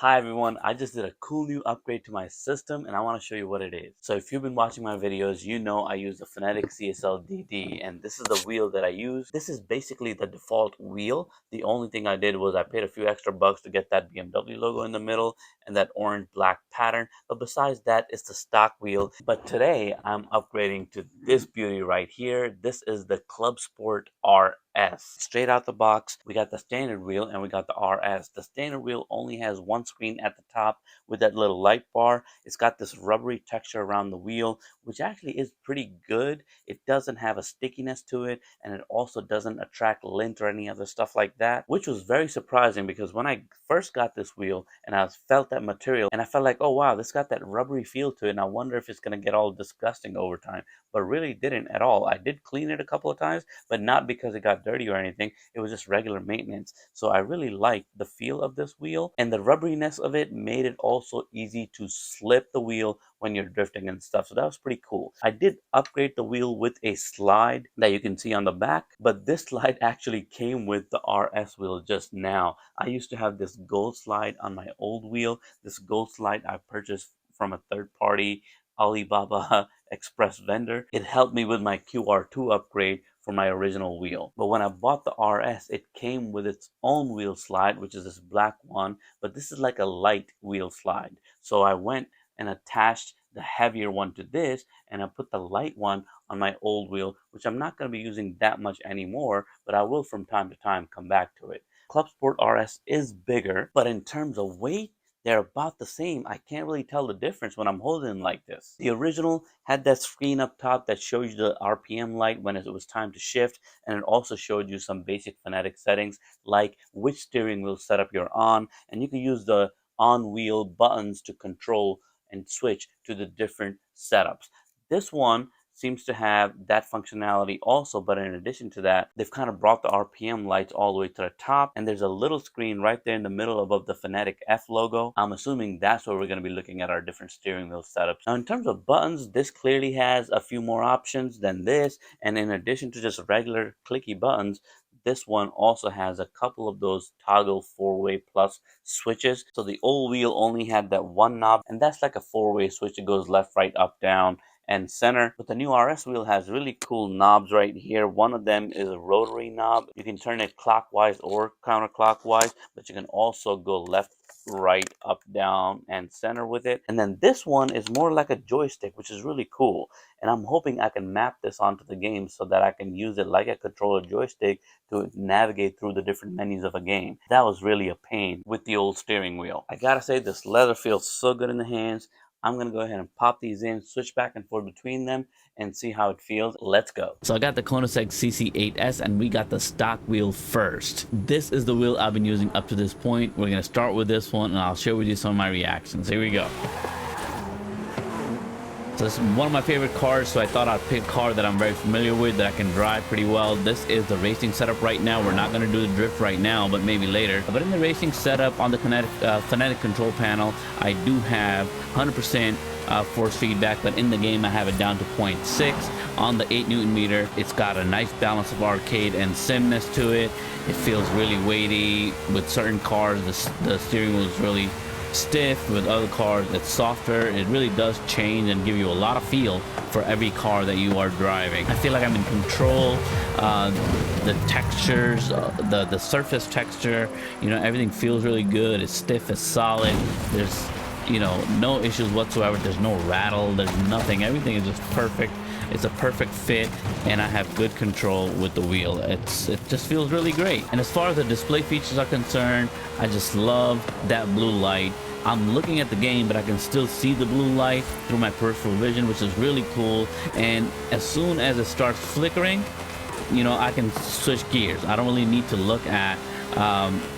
Hi everyone, I just did a cool new upgrade to my system and I want to show you what it is. So if you've been watching my videos, you know I use the Fanatec CSL DD and this is the wheel that I use. This is basically the default wheel. The only thing I did was I paid a few extra bucks to get that BMW logo in the middle and that orange black pattern. But besides that, it's the stock wheel. But today I'm upgrading to this beauty right here. This is the ClubSport RS. Straight out the box, we got the standard wheel and we got the RS. The standard wheel only has one screen at the top with that little light bar. It's got this rubbery texture around the wheel, which actually is pretty good. It doesn't have a stickiness to it, and it also doesn't attract lint or any other stuff like that, which was very surprising because when I first got this wheel and I felt that material and I felt like, oh wow, this got that rubbery feel to it, and I wonder if it's going to get all disgusting over time, but really didn't at all. I did clean it a couple of times, but not because it got dirty or anything. It was just regular maintenance. So I really liked the feel of this wheel, and the rubberiness of it made it also easy to slip the wheel when you're drifting and stuff. So that was pretty cool. I did upgrade the wheel with a slide that you can see on the back, but this slide actually came with the RS wheel just now. I used to have this gold slide on my old wheel. This gold slide I purchased from a third party Alibaba Express vendor. It helped me with my QR2 upgrade for my original wheel. But when I bought the RS, it came with its own wheel slide, which is this black one, but this is like a light wheel slide. So I went and attached the heavier one to this, and I put the light one on my old wheel, which I'm not going to be using that much anymore, but I will from time to time come back to it. ClubSport RS is bigger, but in terms of weight, they're about the same. I can't really tell the difference when I'm holding like this. The original had that screen up top that shows you the RPM light when it was time to shift, and it also showed you some basic Fanatec settings like which steering wheel setup you're on, and you can use the on wheel buttons to control and switch to the different setups. This one seems to have that functionality also, but in addition to that, they've kind of brought the RPM lights all the way to the top, and there's a little screen right there in the middle above the Fanatec F logo. I'm assuming that's where we're going to be looking at our different steering wheel setups. Now in terms of buttons, this clearly has a few more options than this, and in addition to just regular clicky buttons, this one also has a couple of those toggle 4-way plus switches. So the old wheel only had that one knob, and that's like a 4-way switch. It goes left, right, up, down, and center. But the new RS wheel has really cool knobs right here. One of them is a rotary knob. You can turn it clockwise or counterclockwise, but you can also go left, right, up, down, and center with it. And then this one is more like a joystick, which is really cool. And I'm hoping I can map this onto the game so that I can use it like a controller joystick to navigate through the different menus of a game. That was really a pain with the old steering wheel. I gotta say, this leather feels so good in the hands. I'm going to go ahead and pop these in, switch back and forth between them, and see how it feels. Let's go. So I got the Fanatec CC8S, and we got the stock wheel first. This is the wheel I've been using up to this point. We're going to start with this one, and I'll share with you some of my reactions. Here we go. So this is one of my favorite cars, so I thought I'd pick a car that I'm very familiar with, that I can drive pretty well. This is the racing setup right now. We're not going to do the drift right now, but maybe later. But in the racing setup on the Fanatec control panel, I do have 100% force feedback, but in the game I have it down to 0.6. On the 8 Newton meter, it's got a nice balance of arcade and simness to it. It feels really weighty. With certain cars, the steering wheel is really stiff. With other cars it's softer. It really does change and give you a lot of feel for every car that you are driving. I feel like I'm in control. The textures, the surface texture, you know, everything feels really good. It's stiff, it's solid. There's, you know, no issues whatsoever. There's no rattle, there's nothing. Everything is just perfect. It's a perfect fit, and I have good control with the wheel. It just feels really great. And as far as the display features are concerned, I just love that blue light. I'm looking at the game, but I can still see the blue light through my peripheral vision, which is really cool. And as soon as it starts flickering, you know, I can switch gears. I don't really need to look at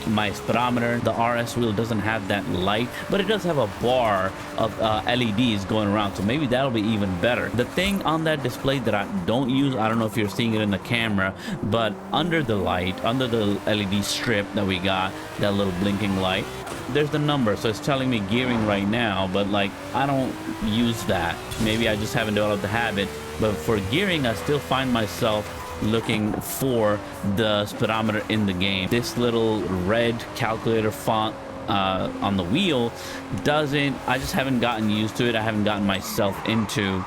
my speedometer. The RS wheel doesn't have that light, but it does have a bar of LEDs going around, so maybe that'll be even better. The thing on that display that I don't use, I don't know if you're seeing it in the camera, but under the light, under the LED strip that we got, that little blinking light, there's the number, so it's telling me gearing right now, but like I don't use that. Maybe I just haven't developed the habit, but for gearing I still find myself looking for the speedometer in the game. This little red calculator font on the wheel doesn't, I just haven't gotten used to it. I haven't gotten myself into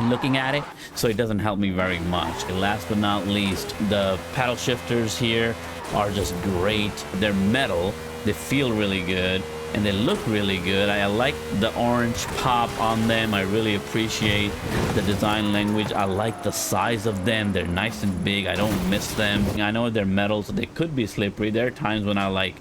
looking at it, so it doesn't help me very much. And last but not least, the paddle shifters here are just great. They're metal, they feel really good, and they look really good. I like the orange pop on them. I really appreciate the design language. I like the size of them. They're nice and big. I don't miss them. I know they're metal, so they could be slippery. There are times when I like,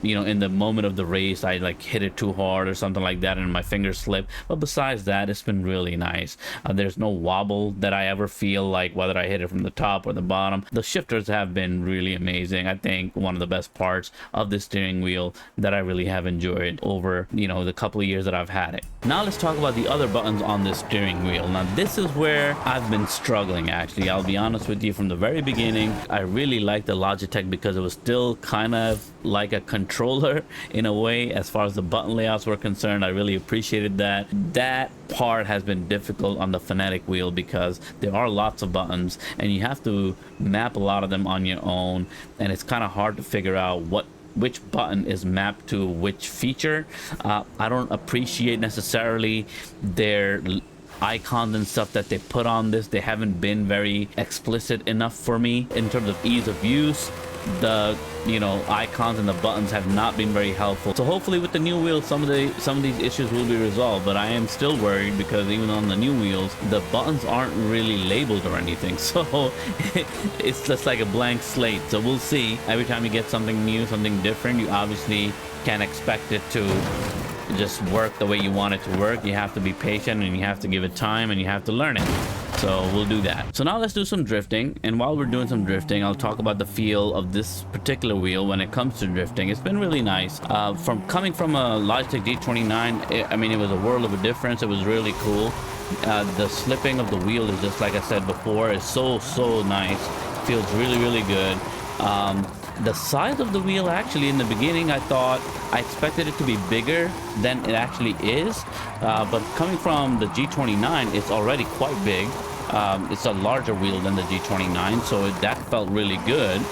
you know, in the moment of the race, I like hit it too hard or something like that and my fingers slip. But besides that, it's been really nice. There's no wobble that I ever feel, like whether I hit it from the top or the bottom. The shifters have been really amazing. I think one of the best parts of the steering wheel that I really have enjoyed over, you know, the couple of years that I've had it. Now let's talk about the other buttons on this steering wheel. Now this is where I've been struggling, actually. I'll be honest with you, from the very beginning, I really liked the Logitech because it was still kind of like a controller in a way as far as the button layouts were concerned. I really appreciated that. That part has been difficult on the Fanatec wheel because there are lots of buttons and you have to map a lot of them on your own, and it's kind of hard to figure out which button is mapped to which feature. I don't appreciate necessarily their icons and stuff that they put on this. They haven't been very explicit enough for me in terms of ease of use. The, you know, icons and the buttons have not been very helpful. So hopefully with the new wheels, some of these issues will be resolved. But I am still worried because even on the new wheels, the buttons aren't really labeled or anything. So it's just like a blank slate. So we'll see. Every time you get something new, something different, you obviously can't expect it to just work the way you want it to work. You have to be patient and you have to give it time and you have to learn it. So we'll do that. So now let's do some drifting, and while we're doing some drifting, I'll talk about the feel of this particular wheel when it comes to drifting. It's been really nice. From coming from a Logitech G29, I mean, it was a world of a difference. It was really cool. The slipping of the wheel is just like I said before, it's so nice. Feels really good. The size of the wheel, actually, in the beginning, I thought I expected it to be bigger than it actually is, but coming from the G29, it's already quite big. It's a larger wheel than the G29, so that felt really good.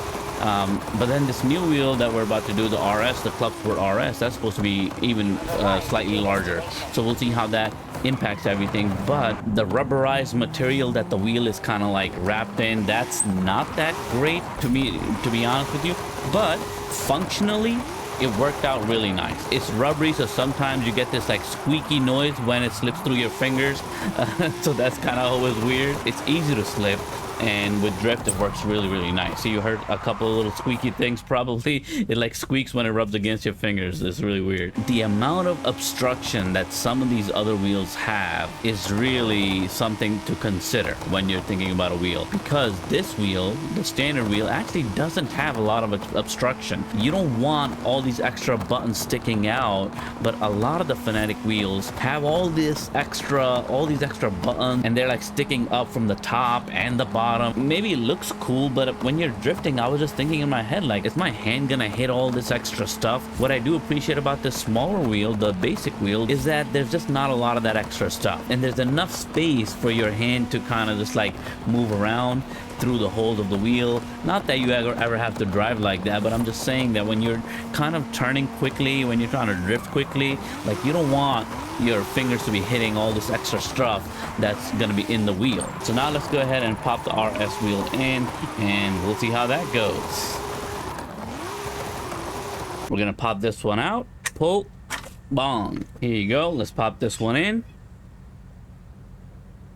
But then this new wheel that we're about to do, the RS, the ClubSport RS, that's supposed to be even slightly larger. So we'll see how that impacts everything. But the rubberized material that the wheel is kind of like wrapped in, that's not that great to be honest with you. But functionally, it worked out really nice. It's rubbery, so sometimes you get this like squeaky noise when it slips through your fingers. So that's kind of always weird. It's easy to slip, and with drift it works really nice. So you heard a couple of little squeaky things probably. It like squeaks when it rubs against your fingers. It's really weird. The amount of obstruction that some of these other wheels have is really something to consider when you're thinking about a wheel, because this wheel, the standard wheel, actually doesn't have a lot of obstruction. You don't want all these extra buttons sticking out, but a lot of the Fanatec wheels have all these extra buttons, and they're like sticking up from the top and the bottom. Maybe it looks cool, but when you're drifting, I was just thinking in my head, like, is my hand gonna hit all this extra stuff? What I do appreciate about this smaller wheel, the basic wheel, is that there's just not a lot of that extra stuff, and there's enough space for your hand to kind of just like move around through the holes of the wheel. Not that you ever have to drive like that, but I'm just saying that when you're kind of turning quickly, when you're trying to drift quickly, like, you don't want your fingers to be hitting all this extra stuff that's gonna be in the wheel. So now let's go ahead and pop the RS wheel in, and we'll see how that goes. We're gonna pop this one out, pull, bong. Here you go. Let's pop this one in.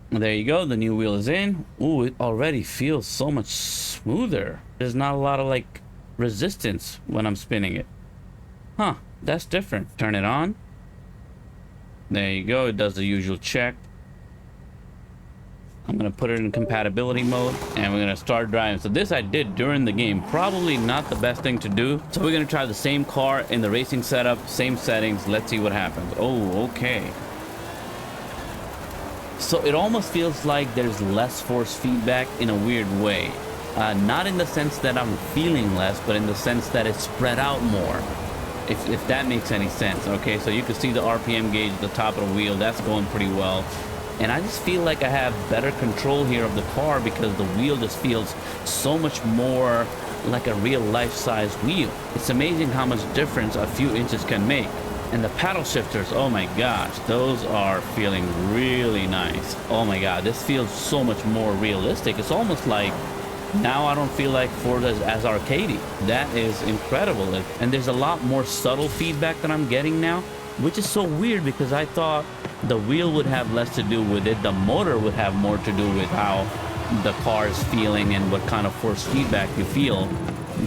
There you go. The new wheel is in. Ooh, it already feels so much smoother. There's not a lot of like resistance when I'm spinning it. Huh, that's different. Turn it on. There you go. It does the usual check. I'm gonna put it in compatibility mode, and we're gonna start driving. So this I did during the game. Probably not the best thing to do. So we're gonna try the same car in the racing setup, same settings. Let's see what happens. Oh, okay. So it almost feels like there's less force feedback in a weird way. Not in the sense that I'm feeling less, but in the sense that it's spread out more. If that makes any sense. Okay, so you can see the RPM gauge at the top of the wheel. That's going pretty well. And I just feel like I have better control here of the car because the wheel just feels so much more like a real life-size wheel. It's amazing how much difference a few inches can make. And the paddle shifters, oh my gosh, those are feeling really nice. Oh my god, this feels so much more realistic. It's almost like now I don't feel like Forza is as arcadey. That is incredible. And there's a lot more subtle feedback that I'm getting now, which is so weird because I thought the wheel would have less to do with it. The motor would have more to do with how the car is feeling and what kind of force feedback you feel.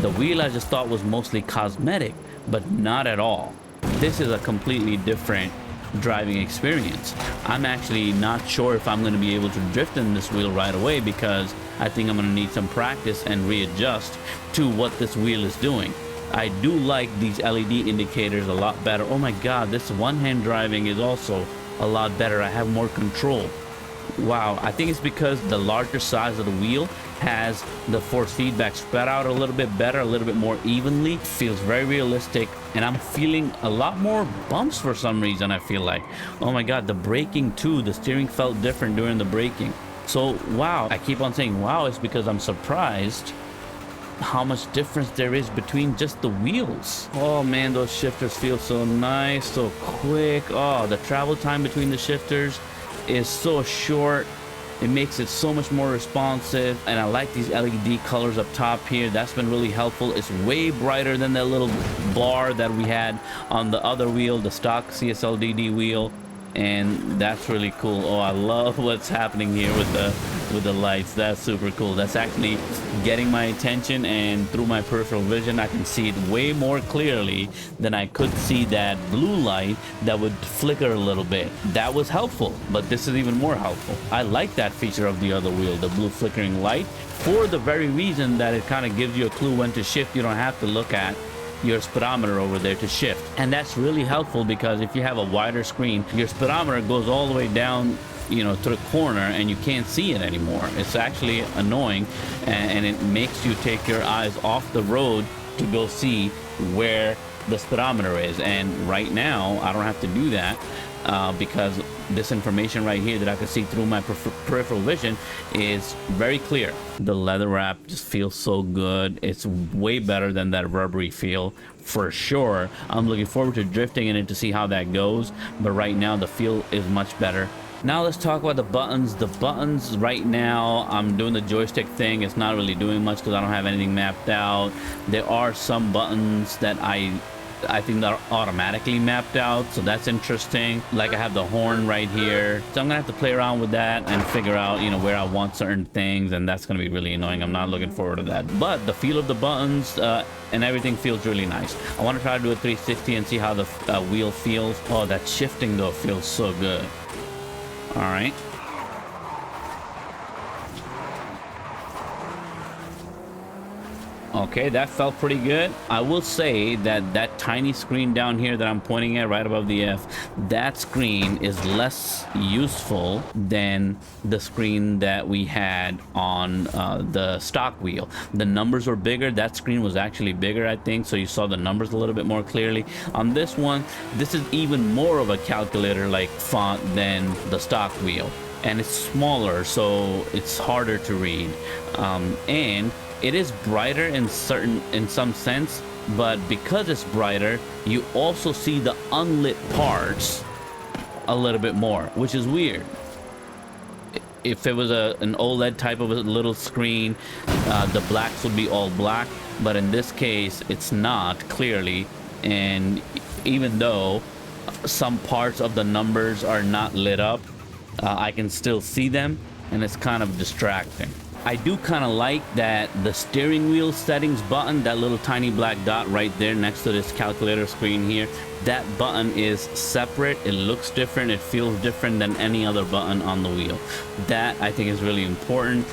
The wheel I just thought was mostly cosmetic, but not at all. This is a completely different driving experience. I'm actually not sure if I'm going to be able to drift in this wheel right away because I think I'm going to need some practice and readjust to what this wheel is doing. I do like these LED indicators a lot better. Oh my god, this one-hand driving is also a lot better. I have more control. Wow, I think it's because the larger size of the wheel has the force feedback spread out a little bit better, a little bit more evenly. Feels very realistic, and I'm feeling a lot more bumps for some reason. I feel like, oh my god, the braking too, the steering felt different during the braking. So wow, I keep on saying wow, it's because I'm surprised how much difference there is between just the wheels. Oh man, those shifters feel so nice, so quick. Oh, the travel time between the shifters is so short. It makes it so much more responsive, and I like these LED colors up top here. That's been really helpful. It's way brighter than that little bar that we had on the other wheel, the stock CSL DD wheel, and that's really cool. Oh, I love what's happening here with the lights. That's super cool. That's actually getting my attention, and through my peripheral vision I can see it way more clearly than I could see that blue light that would flicker a little bit. That was helpful, but this is even more helpful. I like that feature of the other wheel, the blue flickering light, for the very reason that it kind of gives you a clue when to shift. You don't have to look at your speedometer over there to shift, and that's really helpful because if you have a wider screen, your speedometer goes all the way down, you know, to the corner, and you can't see it anymore. It's actually annoying, and it makes you take your eyes off the road to go see where the speedometer is. And right now I don't have to do that because this information right here that I can see through my peripheral vision is very clear. The leather wrap just feels so good. It's way better than that rubbery feel for sure. I'm looking forward to drifting in it to see how that goes, but right now the feel is much better. Now let's talk about the buttons. The buttons right now, I'm doing the joystick thing. It's not really doing much because I don't have anything mapped out. There are some buttons that I think that are automatically mapped out, so that's interesting. Like I have the horn right here, so I'm gonna have to play around with that and figure out, you know, where I want certain things, and that's gonna be really annoying. I'm not looking forward to that, but the feel of the buttons and everything feels really nice. I want to try to do a 360 and see how the wheel feels. Oh, that shifting though feels so good. All right. Okay, that felt pretty good. I will say that that tiny screen down here that I'm pointing at right above the F, that screen is less useful than the screen that we had on the stock wheel. The numbers were bigger. That screen was actually bigger, I think, so you saw the numbers a little bit more clearly. On this one, this is even more of a calculator like font than the stock wheel, and it's smaller, so it's harder to read, and it is brighter in some sense, but because it's brighter, you also see the unlit parts a little bit more, which is weird. If it was an OLED type of a little screen, the blacks would be all black, but in this case it's not, clearly. And even though some parts of the numbers are not lit up, I can still see them, and it's kind of distracting. I do kind of like that the steering wheel settings button, that little tiny black dot right there next to this calculator screen here, that button is separate. It looks different. It feels different than any other button on the wheel. That I think is really important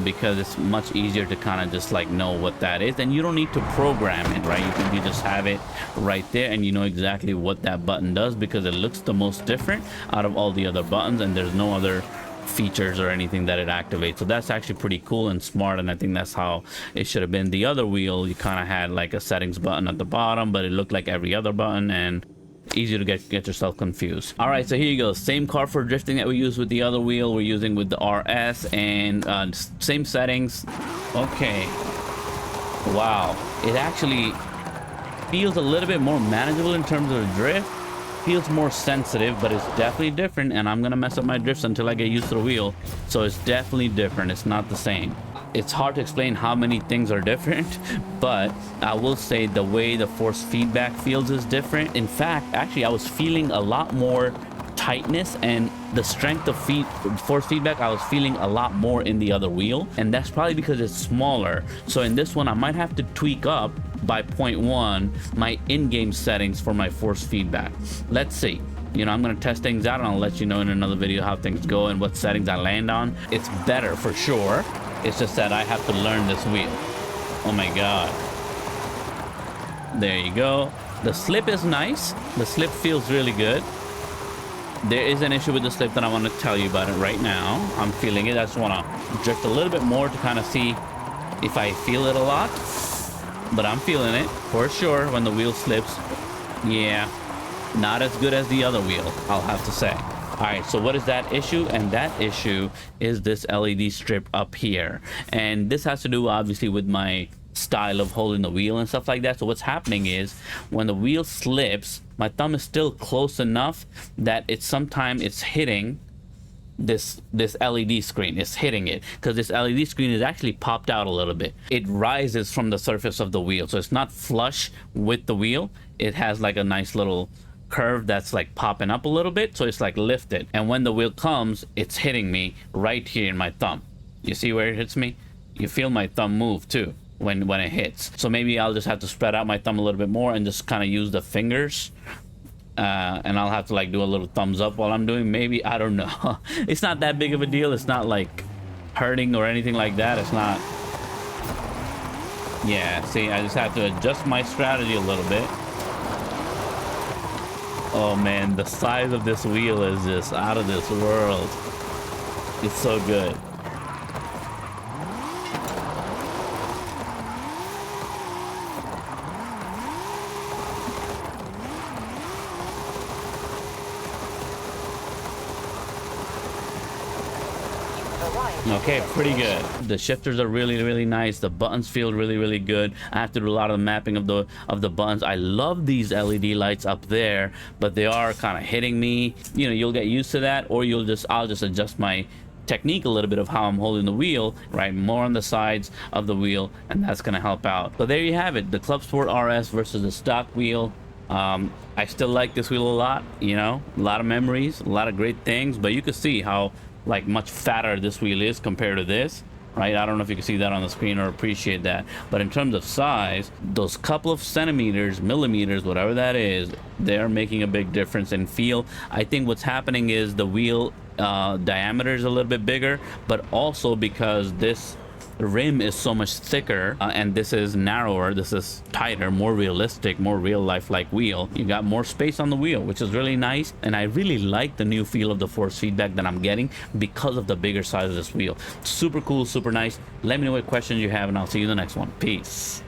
because it's much easier to kind of just like know what that is, and you don't need to program it, right? You just have it right there and you know exactly what that button does because it looks the most different out of all the other buttons, and there's no other features or anything that it activates. So that's actually pretty cool and smart, and I think that's how it should have been. The other wheel, you kind of had like a settings button at the bottom, but it looked like every other button, and easy to get yourself confused. All right, so here you go. Same car for drifting that we used with the other wheel, we're using with the RS, and same settings. Okay, wow, it actually feels a little bit more manageable in terms of the drift. Feels more sensitive, but it's definitely different, and I'm gonna mess up my drifts until I get used to the wheel. So it's definitely different. It's not the same. It's hard to explain how many things are different, but I will say the way the force feedback feels is different. In fact, actually, I was feeling a lot more tightness, and the strength of force feedback I was feeling a lot more in the other wheel, and that's probably because it's smaller. So in this one I might have to tweak up by 0.1 my in-game settings for my force feedback. Let's see. You know, I'm gonna test things out, and I'll let you know in another video how things go and what settings I land on. It's better for sure. It's just that I have to learn this wheel. Oh my god, there you go. The slip is nice. The slip feels really good. There is an issue with the slip that I want to tell you about it right now. I'm feeling it. I just want to drift a little bit more to kind of see if I feel it a lot. But I'm feeling it for sure when the wheel slips. Yeah, not as good as the other wheel, I'll have to say. All right, so what is that issue? And that issue is this LED strip up here. And this has to do obviously with my style of holding the wheel and stuff like that. So what's happening is when the wheel slips, my thumb is still close enough that sometimes it's hitting this LED screen. It's hitting it because this LED screen is actually popped out a little bit. It rises from the surface of the wheel, so it's not flush with the wheel. It has like a nice little curve that's like popping up a little bit, so it's like lifted, and when the wheel comes, it's hitting me right here in my thumb. You see where it hits me? You feel my thumb move too when it hits. So maybe I'll just have to spread out my thumb a little bit more and just kind of use the fingers, and I'll have to like do a little thumbs up while I'm doing, maybe, I don't know. It's not that big of a deal. It's not like hurting or anything like that. It's not. Yeah, see, I just have to adjust my strategy a little bit. Oh man, the size of this wheel is just out of this world. It's so good. Okay, pretty good. The shifters are really nice. The buttons feel really good. I have to do a lot of the mapping of the buttons. I love these LED lights up there, but they are kind of hitting me. You know, you'll get used to that, or I'll just adjust my technique a little bit of how I'm holding the wheel, right? More on the sides of the wheel, and that's gonna help out. So there you have it, the ClubSport RS versus the stock wheel. I still like this wheel a lot, you know, a lot of memories, a lot of great things, but you can see how like much fatter this wheel is compared to this, right? I don't know if you can see that on the screen or appreciate that, but in terms of size, those couple of centimeters, millimeters, whatever that is, they're making a big difference in feel. I think what's happening is the wheel diameter is a little bit bigger, but also because this rim is so much thicker, and this is narrower, this is tighter, more realistic, more real life like wheel. You got more space on the wheel, which is really nice, and I really like the new feel of the force feedback that I'm getting because of the bigger size of this wheel. Super cool, super nice. Let me know what questions you have, and I'll see you in the next one. Peace.